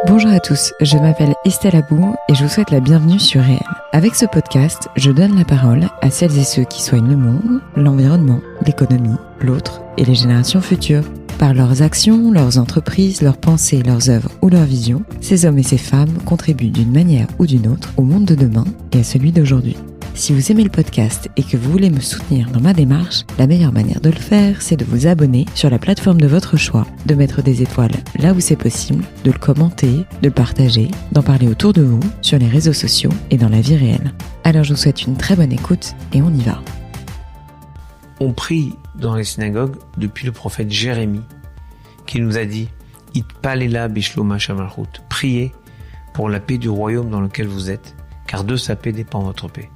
Bonjour à tous, je m'appelle Estelle Abou et je vous souhaite la bienvenue sur Réel. Avec ce podcast, je donne la parole à celles et ceux qui soignent le monde, l'environnement, l'économie, l'autre et les générations futures. Par leurs actions, leurs entreprises, leurs pensées, leurs œuvres ou leurs visions, ces hommes et ces femmes contribuent d'une manière ou d'une autre au monde de demain et à celui d'aujourd'hui. Si vous aimez le podcast et que vous voulez me soutenir dans ma démarche, la meilleure manière de le faire, c'est de vous abonner sur la plateforme de votre choix, de mettre des étoiles là où c'est possible, de le commenter, de le partager, d'en parler autour de vous, sur les réseaux sociaux et dans la vie réelle. Alors je vous souhaite une très bonne écoute et on y va. On prie dans les synagogues depuis le prophète Jérémie, qui nous a dit « Itpalela bishloma shamalchut » priez pour la paix du royaume dans lequel vous êtes, car de sa paix dépend votre paix.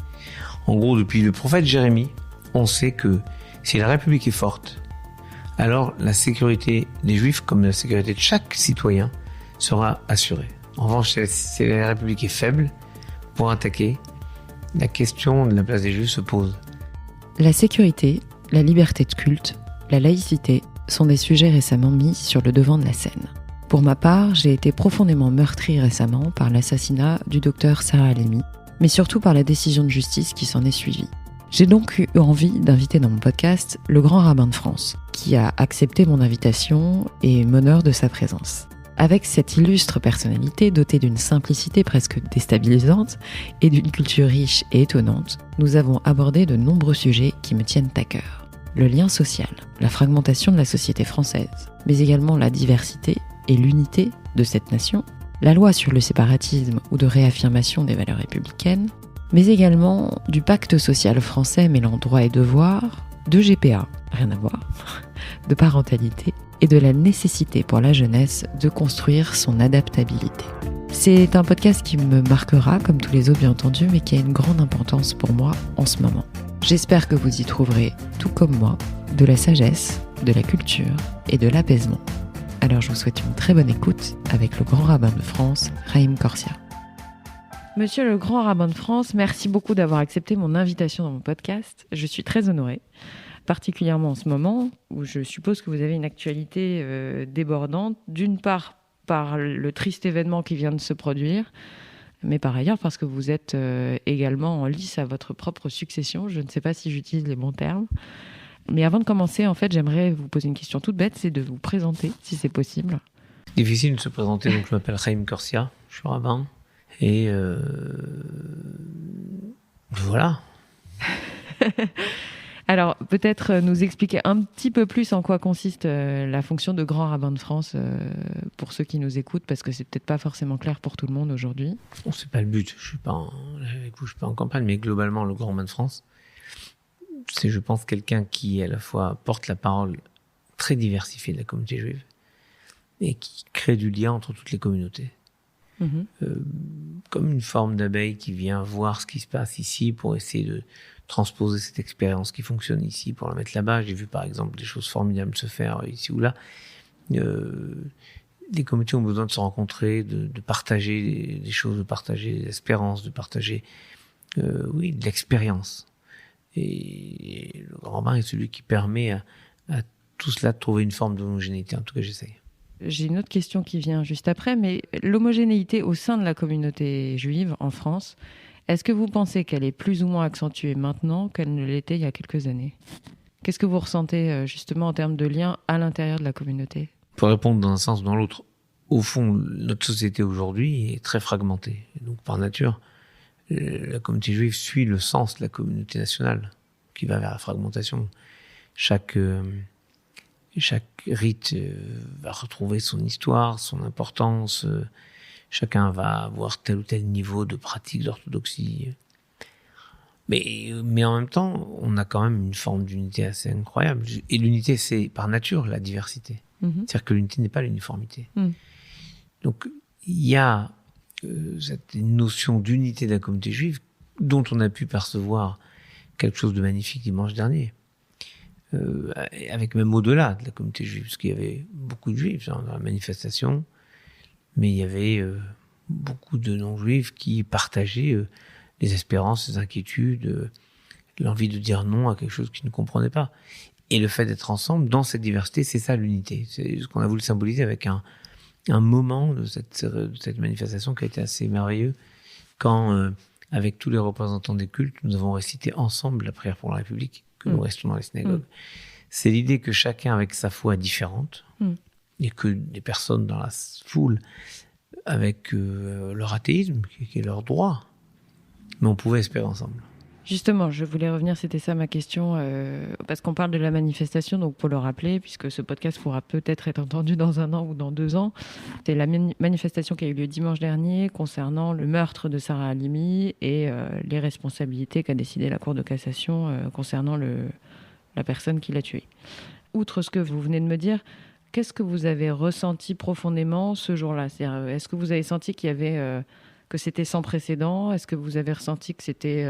En gros, depuis le prophète Jérémie, on sait que si la République est forte, alors la sécurité des Juifs, comme la sécurité de chaque citoyen, sera assurée. En revanche, si la République est faible, pour attaquer, la question de la place des Juifs se pose. La sécurité, la liberté de culte, la laïcité sont des sujets récemment mis sur le devant de la scène. Pour ma part, j'ai été profondément meurtrie récemment par l'assassinat du docteur Sarah Halimi, mais surtout par la décision de justice qui s'en est suivie. J'ai donc eu envie d'inviter dans mon podcast le grand rabbin de France, qui a accepté mon invitation et m'honore de sa présence. Avec cette illustre personnalité dotée d'une simplicité presque déstabilisante et d'une culture riche et étonnante, nous avons abordé de nombreux sujets qui me tiennent à cœur. Le lien social, la fragmentation de la société française, mais également la diversité et l'unité de cette nation, la loi sur le séparatisme ou de réaffirmation des valeurs républicaines, mais également du pacte social français mêlant droit et devoir, de GPA, rien à voir, de parentalité et de la nécessité pour la jeunesse de construire son adaptabilité. C'est un podcast qui me marquera, comme tous les autres bien entendu, mais qui a une grande importance pour moi en ce moment. J'espère que vous y trouverez, tout comme moi, de la sagesse, de la culture et de l'apaisement. Alors je vous souhaite une très bonne écoute avec le grand rabbin de France, Chaim Corsia. Monsieur le grand rabbin de France, merci beaucoup d'avoir accepté mon invitation dans mon podcast. Je suis très honorée, particulièrement en ce moment où je suppose que vous avez une actualité débordante, d'une part par le triste événement qui vient de se produire, mais par ailleurs parce que vous êtes également en lice à votre propre succession. Je ne sais pas si j'utilise les bons termes. Mais avant de commencer, en fait, j'aimerais vous poser une question toute bête, c'est de vous présenter, si c'est possible. Difficile de se présenter, donc je m'appelle Chaim Corsia, je suis rabbin, et voilà. Alors, peut-être nous expliquer un petit peu plus en quoi consiste la fonction de grand rabbin de France pour ceux qui nous écoutent, parce que c'est peut-être pas forcément clair pour tout le monde aujourd'hui. Bon, c'est pas le but, je suis pas en campagne, mais globalement, le grand rabbin de France, c'est, je pense, quelqu'un qui, à la fois, porte la parole très diversifiée de la communauté juive et qui crée du lien entre toutes les communautés. Comme une forme d'abeille qui vient voir ce qui se passe ici pour essayer de transposer cette expérience qui fonctionne ici pour la mettre là-bas. J'ai vu, par exemple, des choses formidables se faire ici ou là. Les communautés ont besoin de se rencontrer, de partager des choses, de partager des espérances, de partager de l'expérience. Et le grand rabbin est celui qui permet à tout cela de trouver une forme d'homogénéité. En tout cas, j'essaye. J'ai une autre question qui vient juste après, mais l'homogénéité au sein de la communauté juive en France, est-ce que vous pensez qu'elle est plus ou moins accentuée maintenant qu'elle ne l'était il y a quelques années ? Qu'est-ce que vous ressentez justement en termes de lien à l'intérieur de la communauté ? Pour répondre dans un sens ou dans l'autre, au fond, notre société aujourd'hui est très fragmentée. Et donc, par nature, la communauté juive suit le sens de la communauté nationale, qui va vers la fragmentation. Chaque rite va retrouver son histoire, son importance. Chacun va avoir tel ou tel niveau de pratique d'orthodoxie. Mais en même temps, on a quand même une forme d'unité assez incroyable. Et l'unité, c'est par nature la diversité. C'est-à-dire que l'unité n'est pas l'uniformité. Donc, il y a cette notion d'unité de la communauté juive dont on a pu percevoir quelque chose de magnifique dimanche dernier, avec même au-delà de la communauté juive, parce qu'il y avait beaucoup de juifs dans la manifestation, mais il y avait beaucoup de non-juifs qui partageaient les espérances, les inquiétudes, l'envie de dire non à quelque chose qu'ils ne comprenaient pas. Et le fait d'être ensemble dans cette diversité, c'est ça l'unité. C'est ce qu'on a voulu symboliser avec un un moment de cette manifestation qui a été assez merveilleux quand, avec tous les représentants des cultes, nous avons récité ensemble la prière pour la République, que nous restons dans les synagogues. C'est l'idée que chacun avec sa foi différente, et que des personnes dans la foule avec leur athéisme, qui est leur droit, mais on pouvait espérer ensemble. Justement, je voulais revenir, c'était ça ma question, parce qu'on parle de la manifestation, donc pour le rappeler, puisque ce podcast pourra peut-être être entendu dans 1 an ou dans 2 ans, c'est la manifestation qui a eu lieu dimanche dernier concernant le meurtre de Sarah Halimi et les responsabilités qu'a décidé la Cour de cassation concernant la personne qui l'a tuée. Outre ce que vous venez de me dire, qu'est-ce que vous avez ressenti profondément ce jour-là ? C'est-à-dire, est-ce que vous avez senti qu'il y avait... que c'était sans précédent ? Est-ce que vous avez ressenti que c'était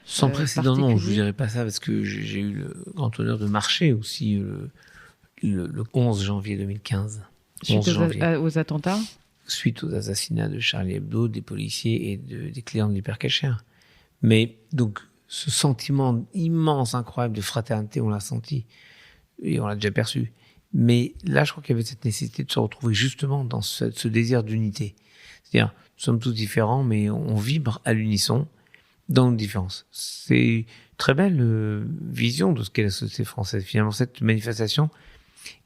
sans précédent, non, je ne dirais pas ça, parce que j'ai eu le grand honneur de marcher aussi le 11 janvier 2015. Suite aux attentats ? Suite aux assassinats de Charlie Hebdo, des policiers et des clients de l'Hypercacher. Mais donc, ce sentiment immense, incroyable de fraternité, on l'a senti, et on l'a déjà perçu. Mais là, je crois qu'il y avait cette nécessité de se retrouver justement dans ce désir d'unité. C'est-à-dire, nous sommes tous différents, mais on vibre à l'unisson dans nos différences. C'est une très belle vision de ce qu'est la société française. Finalement, cette manifestation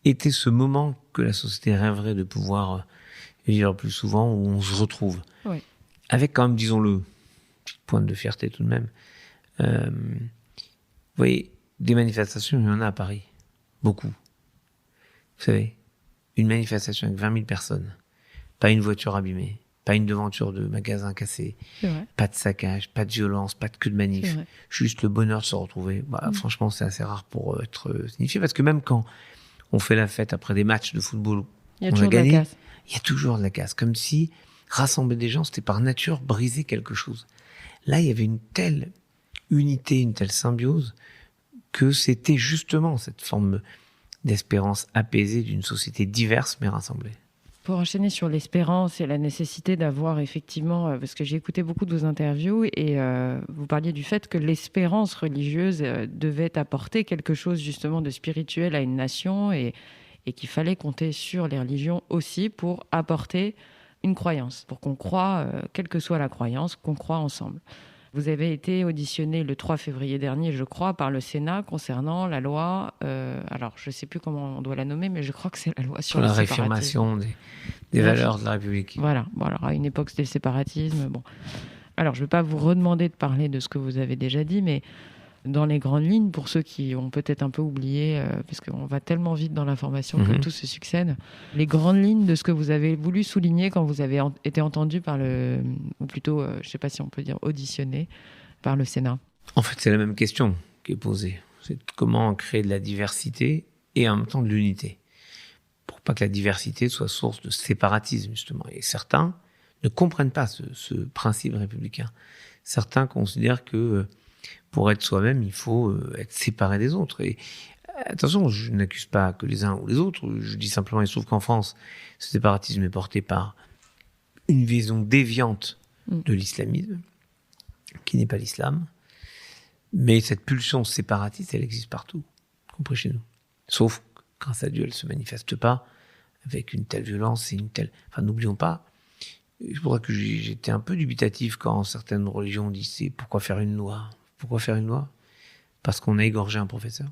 était ce moment que la société rêverait de pouvoir vivre plus souvent, où on se retrouve. Oui. Avec quand même, disons-le, une petite pointe de fierté tout de même. Vous voyez, des manifestations, il y en a à Paris. Beaucoup. Vous savez, une manifestation avec 20 000 personnes, pas une voiture abîmée, pas une devanture de magasin cassé, pas de saccage, pas de violence, pas de queue de manif, juste le bonheur de se retrouver. Franchement, c'est assez rare pour être signifié, parce que même quand on fait la fête après des matchs de football, il y a toujours de la casse, comme si rassembler des gens, c'était par nature briser quelque chose. Là, il y avait une telle unité, une telle symbiose, que c'était justement cette forme d'espérance apaisée d'une société diverse mais rassemblée. Pour enchaîner sur l'espérance et la nécessité d'avoir effectivement, parce que j'ai écouté beaucoup de vos interviews et vous parliez du fait que l'espérance religieuse devait apporter quelque chose justement de spirituel à une nation et qu'il fallait compter sur les religions aussi pour apporter une croyance, pour qu'on croie, quelle que soit la croyance, qu'on croit ensemble. Vous avez été auditionné le 3 février dernier, je crois, par le Sénat concernant la loi, alors je ne sais plus comment on doit la nommer, mais je crois que c'est la loi sur la réaffirmation des valeurs de la République. Voilà, bon, alors à une époque c'était le séparatisme. Bon. Alors je ne vais pas vous redemander de parler de ce que vous avez déjà dit, mais dans les grandes lignes, pour ceux qui ont peut-être un peu oublié, parce qu'on va tellement vite dans l'information que tout se succède, les grandes lignes de ce que vous avez voulu souligner quand vous avez été entendu par ou plutôt, je ne sais pas si on peut dire auditionné, par le Sénat. En fait, c'est la même question qui est posée. C'est comment créer de la diversité et en même temps de l'unité, pour pas que la diversité soit source de séparatisme, justement. Et certains ne comprennent pas ce principe républicain. Certains considèrent que pour être soi-même, il faut être séparé des autres. Et attention, je n'accuse pas que les uns ou les autres. Je dis simplement, il se trouve qu'en France, ce séparatisme est porté par une vision déviante de l'islamisme, qui n'est pas l'islam. Mais cette pulsion séparatiste, elle existe partout, y compris chez nous. Sauf que, grâce à Dieu, elle ne se manifeste pas avec une telle violence et une telle... Enfin, n'oublions pas, je crois que j'étais un peu dubitatif quand certaines religions disaient « Pourquoi faire une loi ?» Pourquoi faire une loi ? Parce qu'on a égorgé un professeur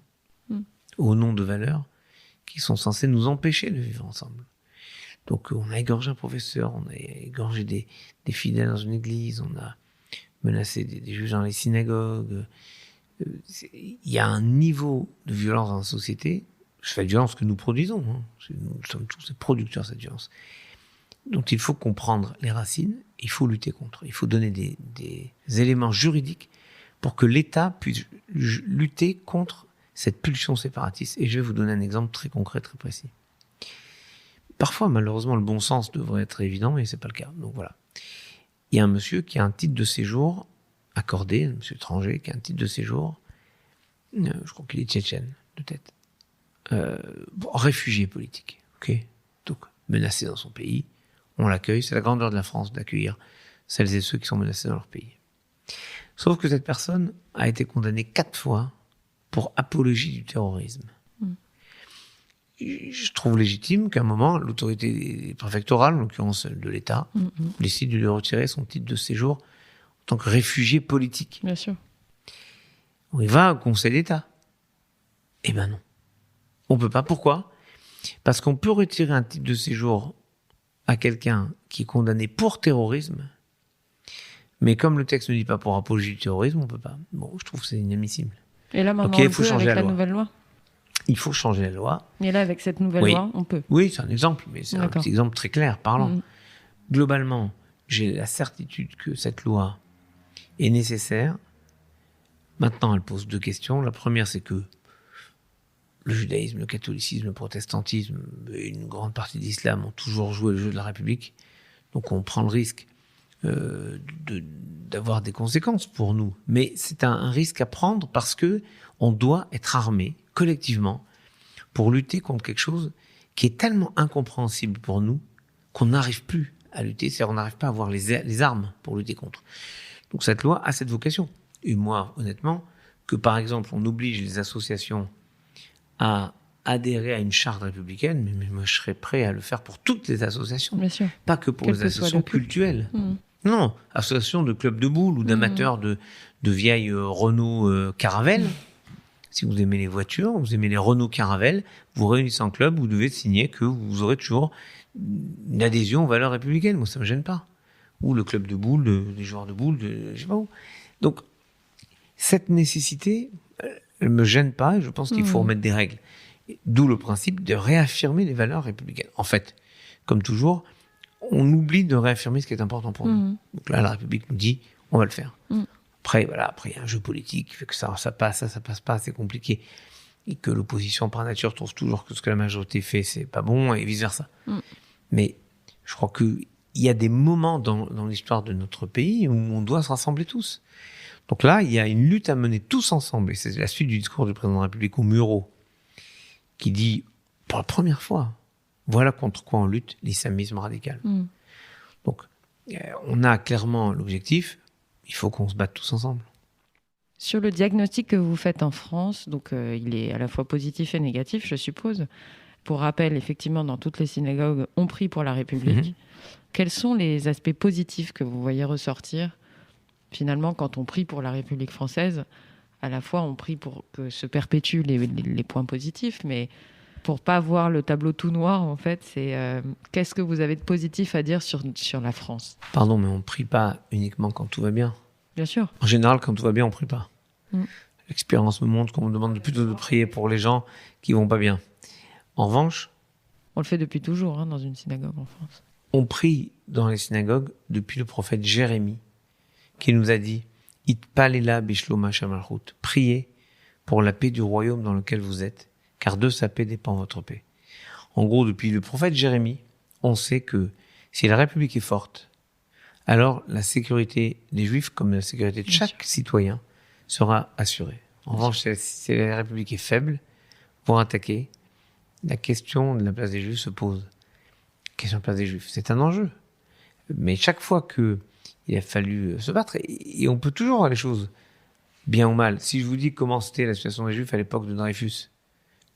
au nom de valeurs qui sont censées nous empêcher de vivre ensemble. Donc on a égorgé un professeur, on a égorgé des fidèles dans une église, on a menacé des juges dans les synagogues. Il y a un niveau de violence dans la société, c'est la violence que nous produisons. Nous sommes tous des producteurs de cette violence. Donc il faut comprendre les racines, il faut lutter contre. Il faut donner des éléments juridiques pour que l'État puisse lutter contre cette pulsion séparatiste. Et je vais vous donner un exemple très concret, très précis. Parfois, malheureusement, le bon sens devrait être évident, et c'est pas le cas. Donc voilà. Il y a un monsieur qui a un titre de séjour accordé, un monsieur étranger qui a un titre de séjour, je crois qu'il est tchétchène, de tête, réfugié politique, ok ? Donc, menacé dans son pays, on l'accueille, c'est la grandeur de la France d'accueillir celles et ceux qui sont menacés dans leur pays. Sauf que cette personne a été condamnée 4 fois pour apologie du terrorisme. je trouve légitime qu'à un moment, l'autorité préfectorale, en l'occurrence de l'État, décide de lui retirer son titre de séjour en tant que réfugié politique. Bien sûr. Il va au Conseil d'État. Eh ben non. On peut pas. Pourquoi ? Parce qu'on peut retirer un titre de séjour à quelqu'un qui est condamné pour terrorisme, mais comme le texte ne dit pas pour apologie du terrorisme, on peut pas. Bon, je trouve que c'est inadmissible. Et là, maintenant, il on faut peut changer avec la la loi. nouvelle loi. Il faut changer la loi. Et là, avec cette nouvelle Oui. loi, on peut. Oui, c'est un exemple, mais c'est un D'accord. petit exemple très clair, parlant. Globalement, j'ai la certitude que cette loi est nécessaire. Maintenant, elle pose 2 questions. La première, c'est que le judaïsme, le catholicisme, le protestantisme et une grande partie de l'islam ont toujours joué le jeu de la République. Donc on prend le risque d'avoir des conséquences pour nous. Mais c'est un risque à prendre parce que on doit être armé collectivement pour lutter contre quelque chose qui est tellement incompréhensible pour nous qu'on n'arrive plus à lutter. C'est-à-dire on n'arrive pas à avoir les armes pour lutter contre. Donc cette loi a cette vocation. Et moi, honnêtement, que par exemple on oblige les associations à adhérer à une charte républicaine, mais moi je serais prêt à le faire pour toutes les associations. Bien sûr. Pas que pour Quel les que soit associations le culte. cultuelles. Non, associations de clubs de boules ou d'amateurs de vieilles Renault Caravelle. Si vous aimez les voitures, vous aimez les Renault Caravelle, vous réunissez en club, vous devez signer que vous aurez toujours une adhésion aux valeurs républicaines. Moi, ça me gêne pas. Ou le club de boules, des joueurs de boules, je sais pas où. Donc, cette nécessité, elle me gêne pas et je pense qu'il faut remettre des règles. D'où le principe de réaffirmer les valeurs républicaines. En fait, comme toujours, on oublie de réaffirmer ce qui est important pour nous. Donc là, la République nous dit, on va le faire. Après, il y a un jeu politique qui fait que ça passe, ça passe pas, c'est compliqué. Et que l'opposition, par nature, trouve toujours que ce que la majorité fait, c'est pas bon, et vice-versa. Mais je crois qu'il y a des moments dans l'histoire de notre pays où on doit se rassembler tous. Donc là, il y a une lutte à mener tous ensemble. Et c'est la suite du discours du président de la République au Murau, qui dit, pour la première fois, voilà contre quoi on lutte, l'islamisme radical. Donc, on a clairement l'objectif, il faut qu'on se batte tous ensemble. Sur le diagnostic que vous faites en France, donc il est à la fois positif et négatif, je suppose. Pour rappel, effectivement, dans toutes les synagogues, on prie pour la République. Quels sont les aspects positifs que vous voyez ressortir, finalement, quand on prie pour la République française? À la fois, on prie pour que se perpétuent les points positifs, mais pour pas voir le tableau tout noir, en fait, c'est qu'est-ce que vous avez de positif à dire sur la France? Pardon, mais on ne prie pas uniquement quand tout va bien. Bien sûr. En général, quand tout va bien, on ne prie pas. L'expérience me montre qu'on me demande plutôt de prier pour les gens qui vont pas bien. En revanche, on le fait depuis toujours dans une synagogue en France. On prie dans les synagogues depuis le prophète Jérémie, qui nous a dit « Itpalela bishloma shamalchut » priez pour la paix du royaume dans lequel vous êtes, car de sa paix dépend votre paix. En gros, depuis le prophète Jérémie, on sait que si la République est forte, alors la sécurité des Juifs, comme la sécurité de chaque citoyen, sera assurée. En revanche, si la République est faible, voire attaquée, la question de la place des Juifs se pose. La question de la place des Juifs, c'est un enjeu. Mais chaque fois qu'il a fallu se battre, et on peut toujours voir les choses bien ou mal. Si je vous dis comment c'était la situation des Juifs à l'époque de Dreyfus,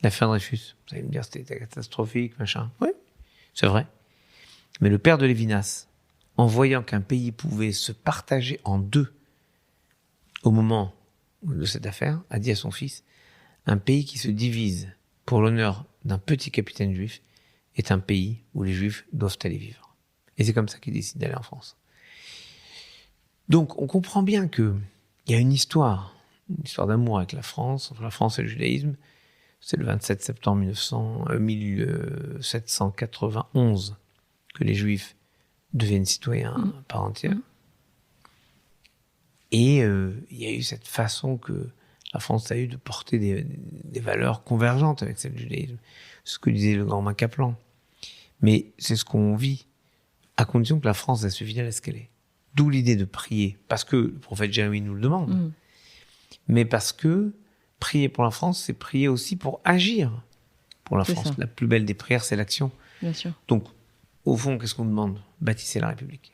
l'affaire Dreyfus, vous allez me dire c'était catastrophique, machin. Oui, c'est vrai. Mais le père de Lévinas, en voyant qu'un pays pouvait se partager en deux au moment de cette affaire, a dit à son fils, un pays qui se divise pour l'honneur d'un petit capitaine juif est un pays où les Juifs doivent aller vivre. Et c'est comme ça qu'il décide d'aller en France. Donc, on comprend bien qu'il y a une histoire d'amour avec la France, entre la France et le judaïsme. C'est le 27 septembre 1791 que les Juifs deviennent citoyens à part entière. Et il y a eu cette façon que la France a eu de porter des valeurs convergentes avec celles du judaïsme. C'est ce que disait le grand Mac Kaplan. Mais c'est ce qu'on vit, à condition que la France reste fidèle à ce qu'elle est. D'où l'idée de prier, parce que le prophète Jérémie nous le demande, mais parce que prier pour la France, c'est prier aussi pour agir pour la France. Ça. La plus belle des prières, c'est l'action. Bien sûr. Donc, au fond, qu'est-ce qu'on demande ? Bâtissez la République.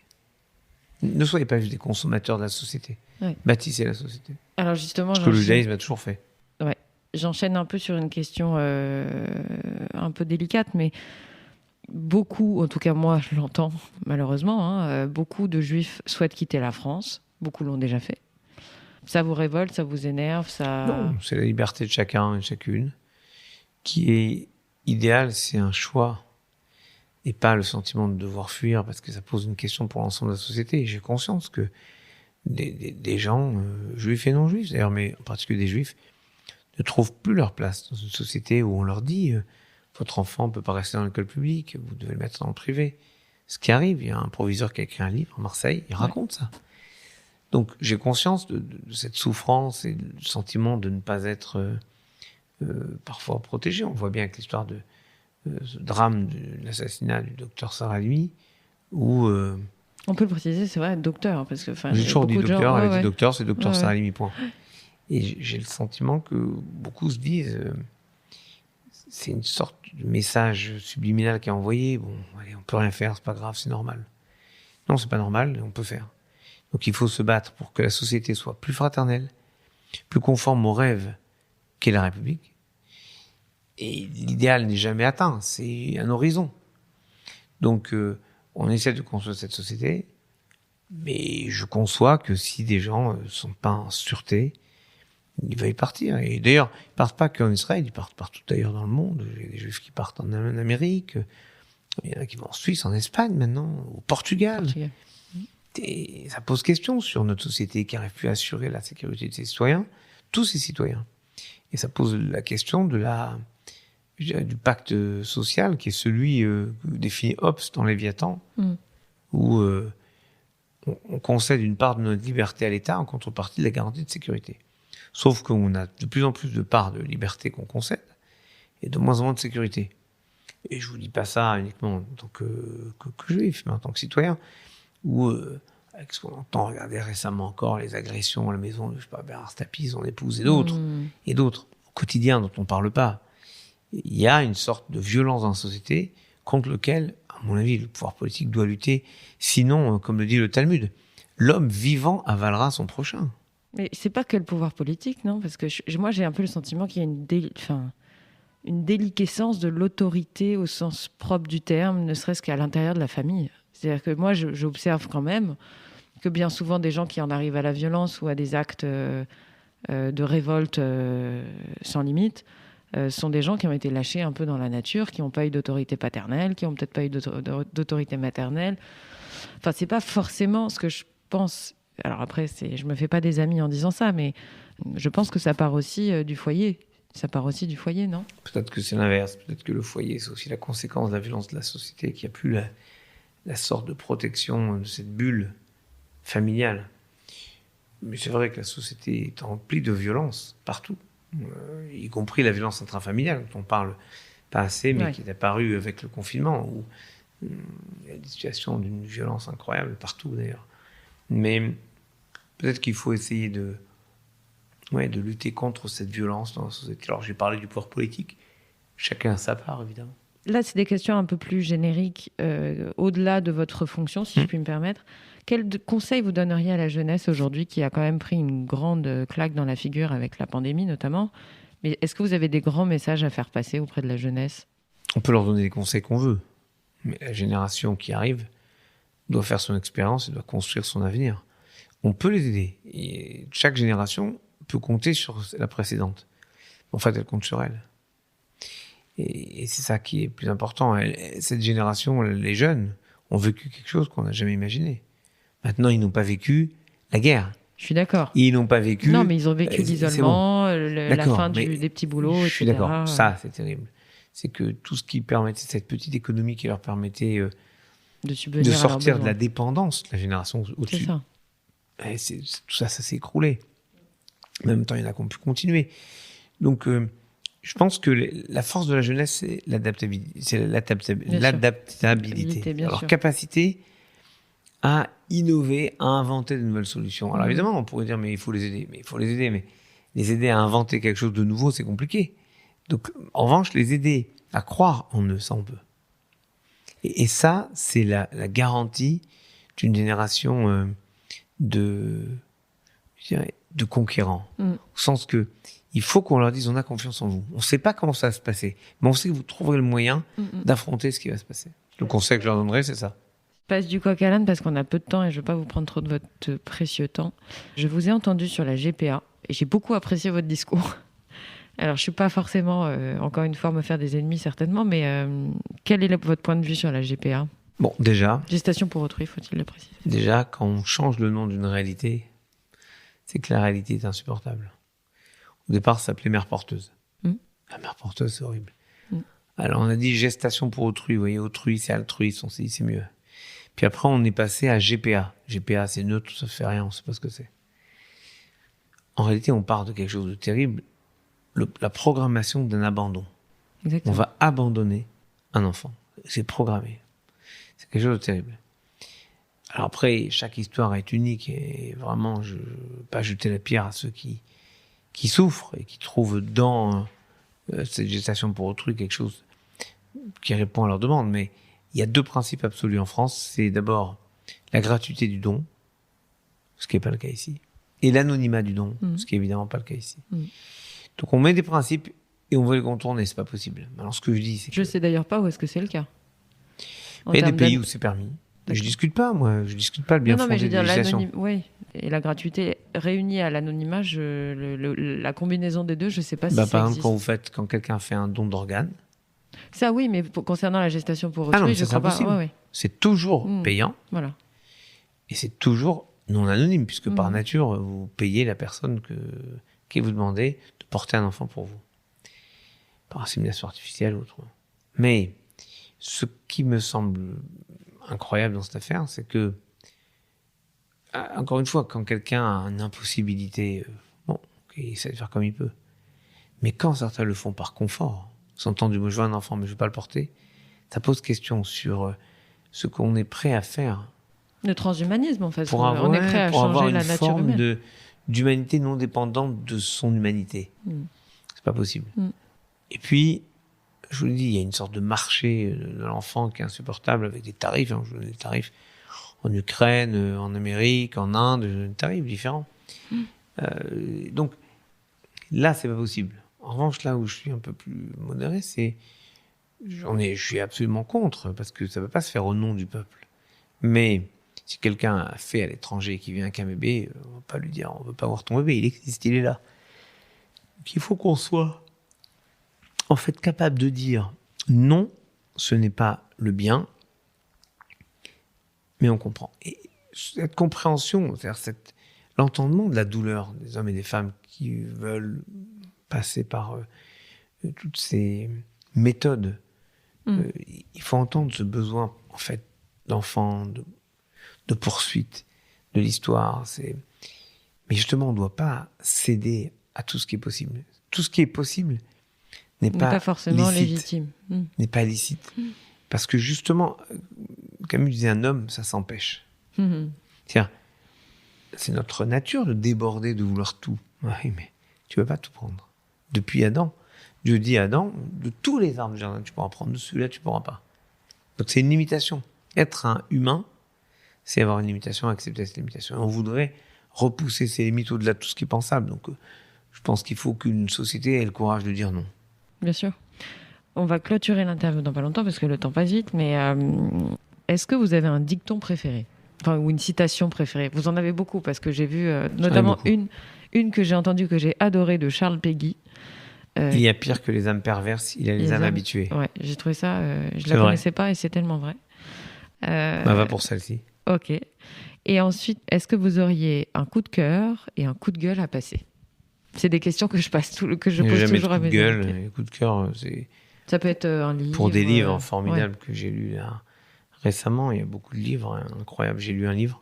Ne soyez pas juste des consommateurs de la société. Ouais. Bâtissez la société. Alors justement, ce que le judaïsme a toujours fait. Ouais. j'enchaîne un peu sur une question un peu délicate, mais beaucoup, en tout cas moi je l'entends malheureusement, beaucoup de juifs souhaitent quitter la France. Beaucoup l'ont déjà fait. Ça vous révolte, ça vous énerve, ça... Non, c'est la liberté de chacun et de chacune qui est idéale, c'est un choix et pas le sentiment de devoir fuir parce que ça pose une question pour l'ensemble de la société. Et j'ai conscience que des gens, juifs et non juifs d'ailleurs, mais en particulier des juifs, ne trouvent plus leur place dans une société où on leur dit votre enfant ne peut pas rester dans l'école publique, vous devez le mettre dans le privé. Ce qui arrive, il y a un proviseur qui a écrit un livre à Marseille, il raconte ça. Donc j'ai conscience de cette souffrance et du sentiment de ne pas être parfois protégé. On voit bien avec l'histoire de ce drame de l'assassinat du docteur Sarah Halimi, où... on peut le préciser, c'est vrai, docteur, parce que... J'ai toujours dit docteur, elle dit docteur, c'est docteur Sarah Halimi, point. Et j'ai le sentiment que beaucoup se disent... c'est une sorte de message subliminal qui est envoyé. Bon, allez, on peut rien faire, c'est pas grave, c'est normal. Non, c'est pas normal, on peut faire. Donc il faut se battre pour que la société soit plus fraternelle, plus conforme au rêve qu'est la République. Et l'idéal n'est jamais atteint, c'est un horizon. Donc on essaie de construire cette société, mais je conçois que si des gens ne sont pas en sûreté, ils veulent partir. Et d'ailleurs, ils partent pas qu'en Israël, ils partent partout ailleurs dans le monde. Il y a des Juifs qui partent en Amérique, il y en a qui vont en Suisse, en Espagne maintenant, au Portugal. Et ça pose question sur notre société qui n'arrive plus à assurer la sécurité de ses citoyens, tous ses citoyens. Et ça pose la question de du pacte social qui est celui que définit Hobbes dans Léviathan, où on concède une part de notre liberté à l'État en contrepartie de la garantie de sécurité. Sauf qu'on a de plus en plus de parts de liberté qu'on concède et de moins en moins de sécurité. Et je vous dis pas ça uniquement en tant que juif, mais en tant que citoyen, où avec ce qu'on entend, regarder récemment encore les agressions à la maison de, je sais pas, Bernard Tapie, son épouse et d'autres, au quotidien dont on parle pas. Il y a une sorte de violence dans la société contre lequel, à mon avis, le pouvoir politique doit lutter. Sinon, comme le dit le Talmud, l'homme vivant avalera son prochain. Mais c'est pas que le pouvoir politique, non? Parce que moi, j'ai un peu le sentiment qu'il y a une déliquescence de l'autorité au sens propre du terme, ne serait-ce qu'à l'intérieur de la famille. C'est-à-dire que moi, j'observe quand même que bien souvent, des gens qui en arrivent à la violence ou à des actes de révolte sans limite sont des gens qui ont été lâchés un peu dans la nature, qui n'ont pas eu d'autorité paternelle, qui n'ont peut-être pas eu d'autorité maternelle. Enfin, c'est pas forcément ce que je pense. Alors après, je me fais pas des amis en disant ça, mais je pense que ça part aussi du foyer. Ça part aussi du foyer, non? Peut-être que c'est l'inverse. Peut-être que le foyer, c'est aussi la conséquence de la violence de la société, qu'il n'y a plus la sorte de protection de cette bulle familiale. Mais c'est vrai que la société est remplie de violence partout, y compris la violence intrafamiliale, dont on parle pas assez, mais qui est apparue avec le confinement, où il y a des situations d'une violence incroyable partout d'ailleurs. Mais peut-être qu'il faut essayer de lutter contre cette violence dans la société. Alors j'ai parlé du pouvoir politique, chacun a sa part évidemment. Là, c'est des questions un peu plus génériques, au-delà de votre fonction, si je puis me permettre. Quel conseil vous donneriez à la jeunesse aujourd'hui qui a quand même pris une grande claque dans la figure avec la pandémie notamment? Mais est-ce que vous avez des grands messages à faire passer auprès de la jeunesse? On peut leur donner les conseils qu'on veut, mais la génération qui arrive doit faire son expérience et doit construire son avenir. On peut les aider. Et chaque génération peut compter sur la précédente. En fait, elle compte sur elle. Et c'est ça qui est le plus important. Cette génération, les jeunes, ont vécu quelque chose qu'on n'a jamais imaginé. Maintenant, ils n'ont pas vécu la guerre. Je suis d'accord. Ils n'ont pas vécu... Non, mais ils ont vécu l'isolement, la fin des petits boulots, etc. Je suis d'accord. Ça, c'est terrible. C'est que tout ce qui permettait, cette petite économie qui leur permettait de sortir de la dépendance de la génération au-dessus. C'est ça. Tout ça, ça s'est écroulé. En même temps, il y en a qui ont pu continuer. Donc, je pense que la force de la jeunesse, c'est l'adaptabilité. C'est l'adaptabilité. Alors, capacité à innover, à inventer de nouvelles solutions. Alors, évidemment, on pourrait dire, mais il faut les aider. Mais les aider à inventer quelque chose de nouveau, c'est compliqué. Donc, en revanche, les aider à croire en eux, ça on peut. Et ça, c'est la garantie d'une génération de conquérants. Au sens que il faut qu'on leur dise on a confiance en vous. On ne sait pas comment ça va se passer, mais on sait que vous trouverez le moyen d'affronter ce qui va se passer. Le conseil que je leur donnerai, c'est ça. Je passe du coq à l'âne parce qu'on a peu de temps et je ne veux pas vous prendre trop de votre précieux temps. Je vous ai entendu sur la GPA et j'ai beaucoup apprécié votre discours. Alors, je ne suis pas forcément, encore une fois, me faire des ennemis certainement, mais quel est votre point de vue sur la GPA ? Bon, déjà... Gestation pour autrui, faut-il le préciser. Déjà, quand on change le nom d'une réalité, c'est que la réalité est insupportable. Au départ, ça s'appelait mère porteuse. La mère porteuse, c'est horrible. Alors, on a dit gestation pour autrui. Vous voyez, autrui, c'est altruisme, on s'est dit c'est mieux. Puis après, on est passé à GPA. GPA, c'est neutre, ça ne fait rien, on ne sait pas ce que c'est. En réalité, on part de quelque chose de terrible. La programmation d'un abandon. Exactement. On va abandonner un enfant. C'est programmé. C'est quelque chose de terrible. Alors après, chaque histoire est unique et vraiment, je ne veux pas jeter la pierre à ceux qui souffrent et qui trouvent dans cette gestation pour autrui quelque chose qui répond à leurs demandes. Mais il y a 2 principes absolus en France. C'est d'abord la gratuité du don, ce qui n'est pas le cas ici, et l'anonymat du don, ce qui n'est évidemment pas le cas ici. Donc on met des principes et on veut les contourner, c'est pas possible. Alors ce que je dis, c'est que... Je sais d'ailleurs pas où est-ce que c'est le cas. Il y a des pays où c'est permis. Je discute pas, moi. Je discute pas le bien fondé de la législation. Oui, et la gratuité réunie à l'anonymat, la combinaison des deux, je sais pas si ça par exemple, existe. quand quelqu'un fait un don d'organes. Ça oui, mais concernant la gestation pour autrui, je crois pas. Ouais. C'est toujours payant. Voilà. Et c'est toujours non anonyme, puisque par nature, vous payez la personne qui vous demandez de porter un enfant pour vous. Par insémination artificielle ou autrement. Mais ce qui me semble incroyable dans cette affaire, c'est que, encore une fois, quand quelqu'un a une impossibilité, il essaie de faire comme il peut. Mais quand certains le font par confort, s'entendent, moi je veux un enfant mais je ne veux pas le porter, ça pose question sur ce qu'on est prêt à faire. Le transhumanisme, en fait. On est prêt à changer la nature humaine. Pour avoir une forme d'humanité non dépendante de son humanité. C'est pas possible. Et puis, je vous le dis, il y a une sorte de marché de l'enfant qui est insupportable avec des tarifs. Je vous donne des tarifs en Ukraine, en Amérique, en Inde, des tarifs différents. Donc, là, c'est pas possible. En revanche, là où je suis un peu plus modéré, je suis absolument contre, parce que ça ne peut pas se faire au nom du peuple. Mais si quelqu'un a fait à l'étranger et qui vient avec un bébé, on ne va pas lui dire, on ne veut pas voir ton bébé, il existe, il est là. Donc, il faut qu'on soit en fait capable de dire non, ce n'est pas le bien, mais on comprend. Et cette compréhension, c'est-à-dire l'entendement de la douleur des hommes et des femmes qui veulent passer par toutes ces méthodes, il faut entendre ce besoin en fait d'enfant, de poursuite de l'histoire. Mais justement, on ne doit pas céder à tout ce qui est possible. Tout ce qui est possible n'est pas forcément légitime. N'est pas licite. Parce que justement, Camus disait, un homme, ça s'empêche. Tiens, c'est notre nature de déborder, de vouloir tout. Oui, mais tu ne peux pas tout prendre. Depuis Adam, Dieu dit à Adam, de tous les arbres du jardin, tu pourras prendre, de celui-là, tu ne pourras pas. Donc c'est une limitation. Être un humain, c'est avoir une limitation, accepter cette limitation. Et on voudrait repousser ces limites au-delà de tout ce qui est pensable. Donc je pense qu'il faut qu'une société ait le courage de dire non. Bien sûr. On va clôturer l'interview dans pas longtemps parce que le temps passe vite, mais est-ce que vous avez un dicton préféré, ou une citation préférée? Vous en avez beaucoup parce que j'ai vu notamment une que j'ai entendue, que j'ai adorée, de Charles Péguy. Il y a pire que les âmes perverses, il y a les âmes habituées. Ouais, j'ai trouvé ça, je la connaissais pas et c'est tellement vrai. Va pour celle-ci. Ok. Et ensuite, est-ce que vous auriez un coup de cœur et un coup de gueule à passer? C'est des questions que je pose toujours à mes invités. Les coups de cœur, c'est... Ça peut être un livre. Pour des livres formidables que j'ai lus là, récemment, il y a beaucoup de livres incroyables. J'ai lu un livre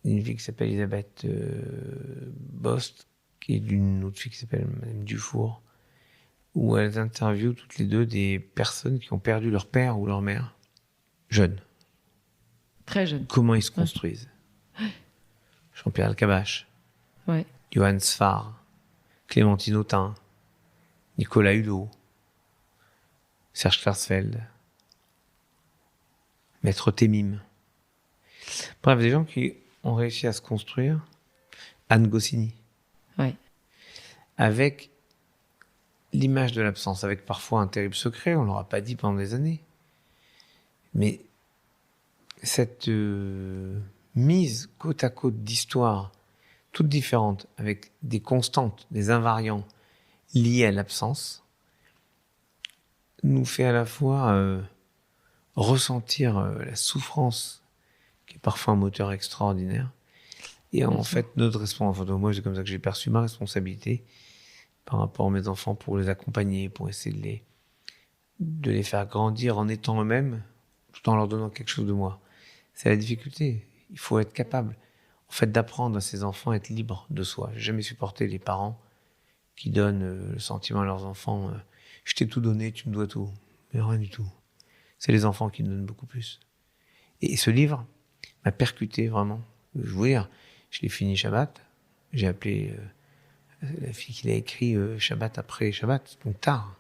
d'une fille qui s'appelle Elisabeth Bost, qui est d'une autre fille qui s'appelle Madame Dufour, où elles interviewent toutes les deux des personnes qui ont perdu leur père ou leur mère, jeunes. Très jeunes. Comment ils se construisent. Jean-Pierre Elkabbach, Johann Sfar, Clémentine Autain, Nicolas Hulot, Serge Klarsfeld, Maître Témim. Bref, des gens qui ont réussi à se construire. Anne Goscinny. avec l'image de l'absence, avec parfois un terrible secret, on ne l'aura pas dit pendant des années. Mais cette mise côte à côte d'histoires toutes différentes, avec des constantes, des invariants liés à l'absence, nous fait à la fois ressentir la souffrance, qui est parfois un moteur extraordinaire, et en fait notre responsabilité. Enfin, moi, c'est comme ça que j'ai perçu ma responsabilité par rapport à mes enfants, pour les accompagner, pour essayer de les faire grandir en étant eux-mêmes, tout en leur donnant quelque chose de moi. C'est la difficulté. Il faut être capable, en fait, d'apprendre à ses enfants à être libres de soi. J'ai jamais supporté les parents qui donnent le sentiment à leurs enfants je t'ai tout donné, tu me dois tout. Mais rien du tout. C'est les enfants qui nous donnent beaucoup plus. Et ce livre m'a percuté vraiment. Je veux dire, je l'ai fini Shabbat. J'ai appelé la fille qui l'a écrit Shabbat après Shabbat, donc tard.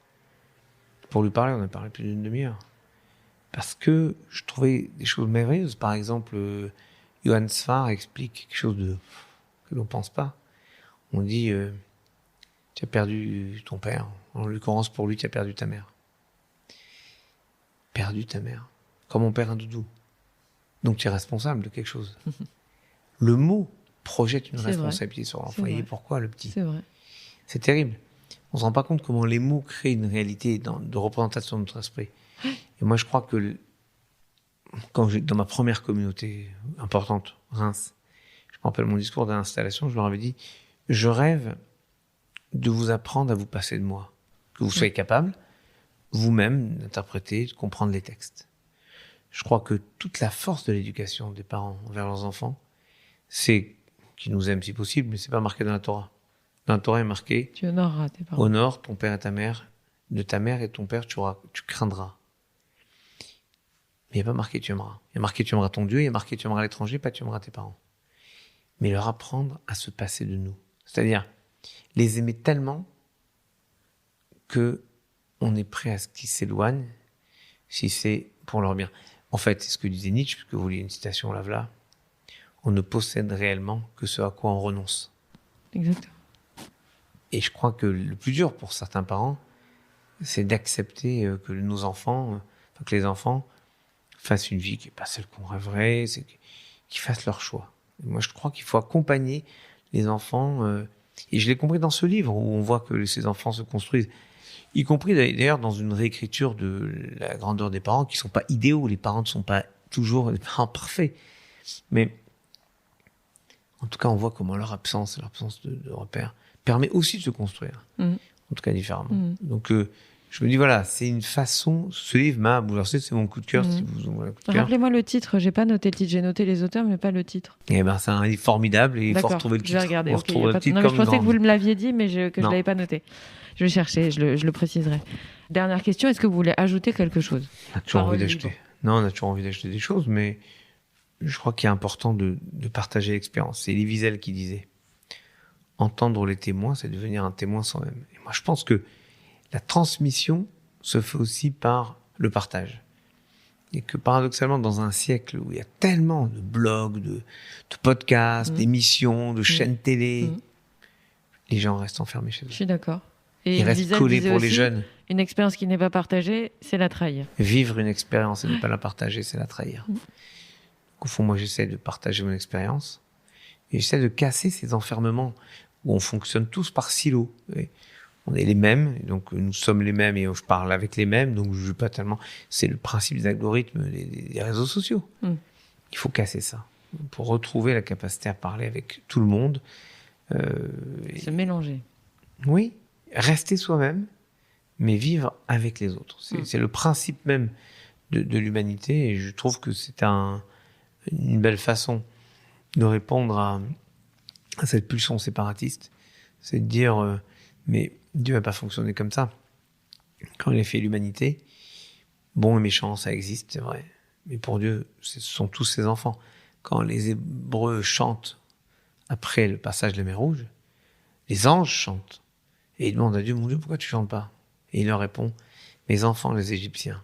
Pour lui parler, on a parlé plus d'une demi-heure. Parce que je trouvais des choses merveilleuses. Par exemple, Johann Sfar explique quelque chose que l'on ne pense pas. On dit, tu as perdu ton père. En l'occurrence, pour lui, tu as perdu ta mère. Perdu ta mère. Comme on perd un doudou. Donc tu es responsable de quelque chose. Le mot projette une responsabilité sur l'enfant. Et pourquoi le petit ? C'est vrai. C'est terrible. On ne se rend pas compte comment les mots créent une réalité de représentation de notre esprit. Et moi, je crois que dans ma première communauté importante, Reims, je me rappelle mon discours d'installation, je leur avais dit, je rêve de vous apprendre à vous passer de moi. Que vous soyez capable, vous-même, d'interpréter, de comprendre les textes. Je crois que toute la force de l'éducation des parents envers leurs enfants, c'est qu'ils nous aiment si possible, mais c'est pas marqué dans la Torah. Dans la Torah, il est marqué tu honoreras tes parents. Honore ton père et ta mère, de ta mère et ton père, tu craindras. Mais il n'y a pas marqué tu aimeras. Il y a marqué tu aimeras ton Dieu, il y a marqué tu aimeras l'étranger, pas tu aimeras tes parents. Mais leur apprendre à se passer de nous. C'est-à-dire, les aimer tellement que on est prêt à ce qu'ils s'éloignent si c'est pour leur bien. En fait, c'est ce que disait Nietzsche, puisque vous vouliez une citation là, on ne possède réellement que ce à quoi on renonce. Exactement. Et je crois que le plus dur pour certains parents, c'est d'accepter que nos enfants, que les enfants fassent une vie qui n'est pas celle qu'on rêverait, c'est qu'ils fassent leur choix. Et moi, je crois qu'il faut accompagner les enfants, et je l'ai compris dans ce livre, où on voit que ces enfants se construisent, y compris d'ailleurs dans une réécriture de la grandeur des parents, qui ne sont pas idéaux. Les parents ne sont pas toujours des parents parfaits. Mais en tout cas, on voit comment leur absence de repères permet aussi de se construire. En tout cas, différemment. Donc, je me dis, voilà, c'est une façon... Ce livre m'a bouleversé, c'est mon coup de cœur. Si vous avez un coup de cœur. Rappelez-moi le titre, j'ai pas noté le titre, j'ai noté les auteurs, mais pas le titre. Eh ben, c'est un livre formidable et il faut retrouver le titre. Je vais regarder. On retrouve le titre non, mais je pensais que vous me l'aviez dit, mais que je l'avais pas noté. Je vais chercher, je le préciserai. Dernière question, est-ce que vous voulez ajouter quelque chose ? On a toujours envie d'acheter. Non, on a toujours envie d'acheter des choses, mais je crois qu'il est important de partager l'expérience. C'est Elie Wiesel qui disait, entendre les témoins, c'est devenir un témoin soi-même. Et moi, je pense que la transmission se fait aussi par le partage. Et que paradoxalement, dans un siècle où il y a tellement de blogs, de podcasts, d'émissions, de chaînes télé, les gens restent enfermés chez eux. Je suis d'accord. Et ils restent collés pour les jeunes. Une expérience qui n'est pas partagée, c'est la trahir. Vivre une expérience et ne pas la partager, c'est la trahir. Au fond, moi, j'essaie de partager mon expérience et j'essaie de casser ces enfermements où on fonctionne tous par silos. On est les mêmes, donc nous sommes les mêmes et je parle avec les mêmes, donc je ne joue pas tellement. C'est le principe des algorithmes des réseaux sociaux. Il faut casser ça pour retrouver la capacité à parler avec tout le monde. Se mélanger. Oui, rester soi-même, mais vivre avec les autres. C'est le principe même de l'humanité et je trouve que c'est une belle façon de répondre à cette pulsion séparatiste. C'est de dire, mais Dieu n'a pas fonctionné comme ça. Quand il a fait l'humanité, bon et méchant, ça existe, c'est vrai. Mais pour Dieu, ce sont tous ses enfants. Quand les Hébreux chantent après le passage de la mer Rouge, les anges chantent. Et ils demandent à Dieu, mon Dieu, pourquoi tu chantes pas ? Et il leur répond, mes enfants, les Égyptiens,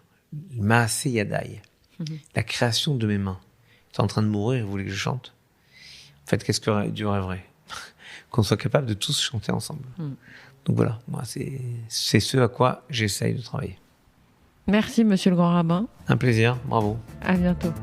Maaseh Yadai, la création de mes mains, est en train de mourir et vous voulez que je chante ? En fait, qu'est-ce que Dieu rêverait ? qu'on soit capable de tous chanter ensemble. Donc voilà, moi, c'est ce à quoi j'essaye de travailler. Merci, monsieur le grand rabbin. Un plaisir, bravo. À bientôt.